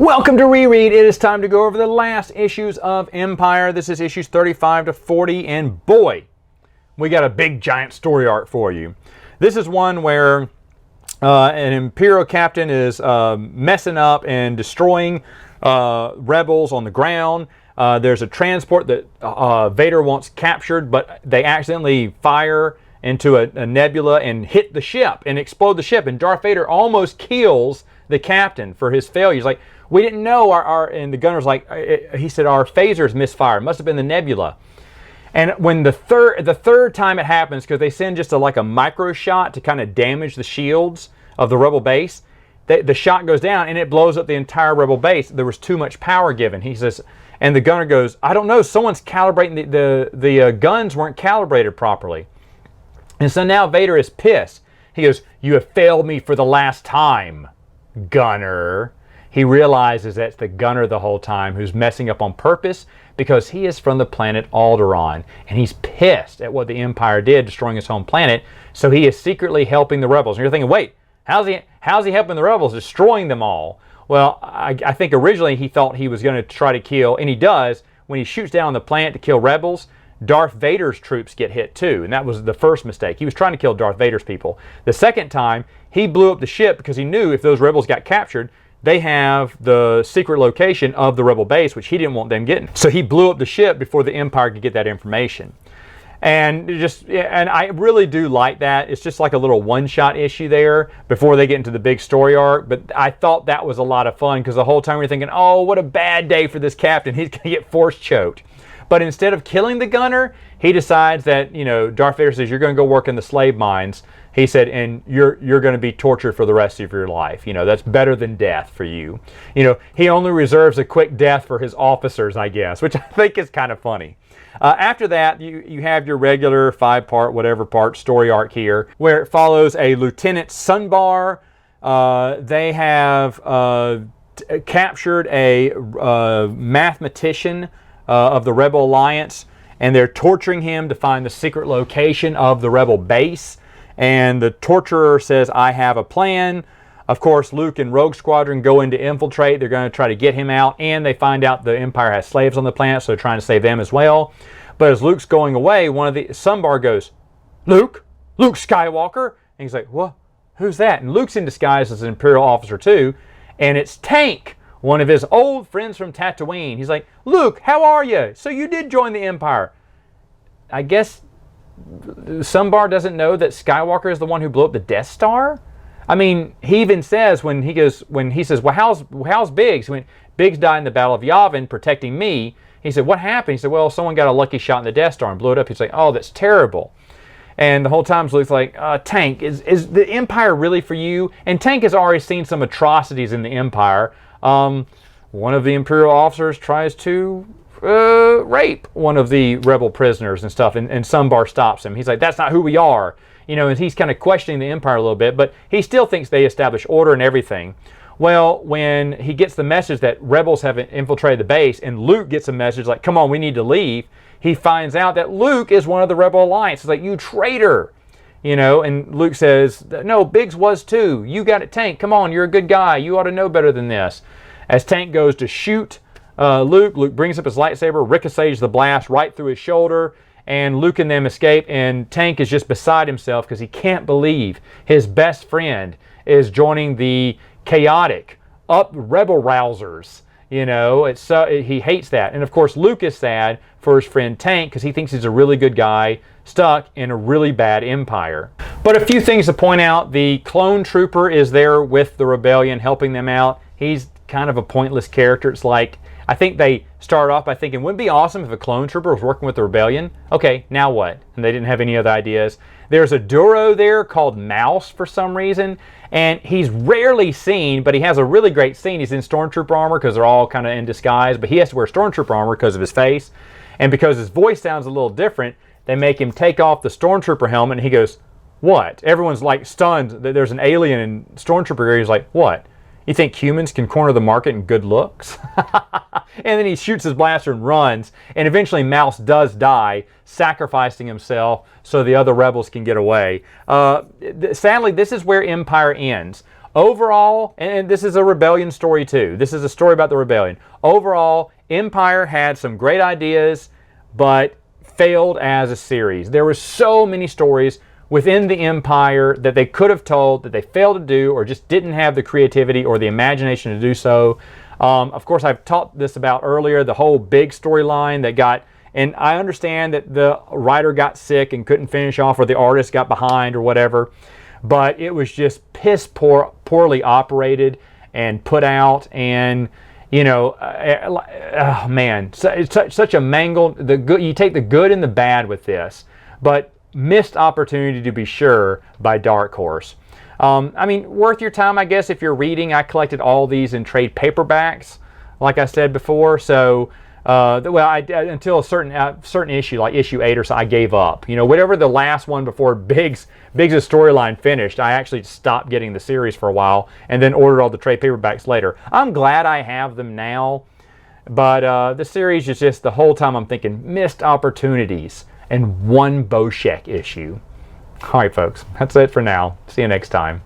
Welcome to Reread. It is time to go over the last issues of Empire. This is issues 35 to 40, and boy, we got a big giant story arc for you. This is one where an Imperial captain is messing up and destroying rebels on the ground. There's a transport that Vader wants captured, but they accidentally fire into a nebula and hit the ship and explode the ship, and Darth Vader almost kills the captain for his failure. He's like, we didn't know and the gunner's like, he said, our phasers misfired. Must have been the nebula. And when the third time it happens, because they send just like a micro shot to kind of damage the shields of the rebel base, the shot goes down and it blows up the entire rebel base. There was too much power given. He says, and the gunner goes, I don't know, someone's calibrating, the guns weren't calibrated properly. And so now Vader is pissed. He goes, you have failed me for the last time, gunner. He realizes that's the gunner the whole time who's messing up on purpose because he is from the planet Alderaan. And he's pissed at what the Empire did, destroying his home planet. So he is secretly helping the rebels. And you're thinking, wait, how's he helping the rebels, destroying them all? Well, I think originally he thought he was going to try to kill, and he does. When he shoots down the planet to kill rebels, Darth Vader's troops get hit too. And that was the first mistake. He was trying to kill Darth Vader's people. The second time, he blew up the ship because he knew if those rebels got captured, they have the secret location of the rebel base, which he didn't want them getting. So he blew up the ship before the Empire could get that information. And I really do like that. It's just like a little one-shot issue there before they get into the big story arc. But I thought that was a lot of fun because the whole time we're thinking, oh, what a bad day for this captain. He's going to get force choked. But instead of killing the gunner, he decides that, Darth Vader says, you're going to go work in the slave mines. He said, and you're going to be tortured for the rest of your life. That's better than death for you. He only reserves a quick death for his officers, I guess, which I think is kind of funny. After that, you have your regular 5-part, whatever part story arc here, where it follows a Lieutenant Sunbar. They have captured a mathematician of the Rebel Alliance, and they're torturing him to find the secret location of the Rebel base. And the torturer says, I have a plan. Of course, Luke and Rogue Squadron go in to infiltrate. They're going to try to get him out, and they find out the Empire has slaves on the planet, so they're trying to save them as well. But as Luke's going away, one of the Sunbar goes, Luke Skywalker. And he's like, what? Who's that? And Luke's in disguise as an Imperial officer too, and it's Tank, one of his old friends from Tatooine. He's like, Luke, how are you? So you did join the Empire. I guess Sunbar doesn't know that Skywalker is the one who blew up the Death Star. I mean, he even says when he says, well, how's Biggs? When Biggs died in the Battle of Yavin protecting me, he said, what happened? He said, well, someone got a lucky shot in the Death Star and blew it up. He's like, oh, that's terrible. And the whole time Luke's like, Tank, is the Empire really for you? And Tank has already seen some atrocities in the Empire. One of the Imperial officers tries to rape one of the rebel prisoners and stuff, and Sunbar stops him. He's like, that's not who we are. And he's kind of questioning the Empire a little bit, but he still thinks they establish order and everything. Well, when he gets the message that rebels have infiltrated the base, and Luke gets a message like, come on, we need to leave, he finds out that Luke is one of the Rebel Alliance. He's like, you traitor. And Luke says, no, Biggs was too. You got it, Tank. Come on, you're a good guy. You ought to know better than this. As Tank goes to shoot Luke brings up his lightsaber, ricochets the blast right through his shoulder, and Luke and them escape, and Tank is just beside himself because he can't believe his best friend is joining the chaotic rebel rousers. He hates that. And of course, Luke is sad for his friend Tank because he thinks he's a really good guy stuck in a really bad Empire. But a few things to point out. The clone trooper is there with the rebellion, helping them out. He's kind of a pointless character. It's like, I think they started off by thinking, wouldn't it be awesome if a clone trooper was working with the rebellion? Okay, now what? And they didn't have any other ideas. There's a Duro there called Mouse for some reason, and he's rarely seen, but he has a really great scene. He's in Stormtrooper armor because they're all kind of in disguise, but he has to wear Stormtrooper armor because of his face. And because his voice sounds a little different, they make him take off the Stormtrooper helmet, and he goes, what? Everyone's like stunned that there's an alien in Stormtrooper area. He's like, what? You think humans can corner the market in good looks? And then he shoots his blaster and runs. And eventually Mouse does die, sacrificing himself so the other rebels can get away. Sadly, this is where Empire ends. Overall, and this is a rebellion story too. This is a story about the rebellion. Overall, Empire had some great ideas, but failed as a series. There were so many stories within the Empire that they could have told that they failed to do, or just didn't have the creativity or the imagination to do so. Of course, I've talked this about earlier, the whole big storyline that got, and I understand that the writer got sick and couldn't finish off, or the artist got behind or whatever, but it was just poorly operated and put out, and oh man, it's such a mangled, you take the good and the bad with this, but missed opportunity to be sure by Dark Horse. I mean, worth your time, I guess, if you're reading. I collected all these in trade paperbacks, like I said before. So, until a certain issue, like issue 8 or so, I gave up. Whatever the last one before Biggs' storyline finished, I actually stopped getting the series for a while, and then ordered all the trade paperbacks later. I'm glad I have them now, but the series is just, the whole time I'm thinking, missed opportunities. And one Boschek issue. All right, folks, that's it for now. See you next time.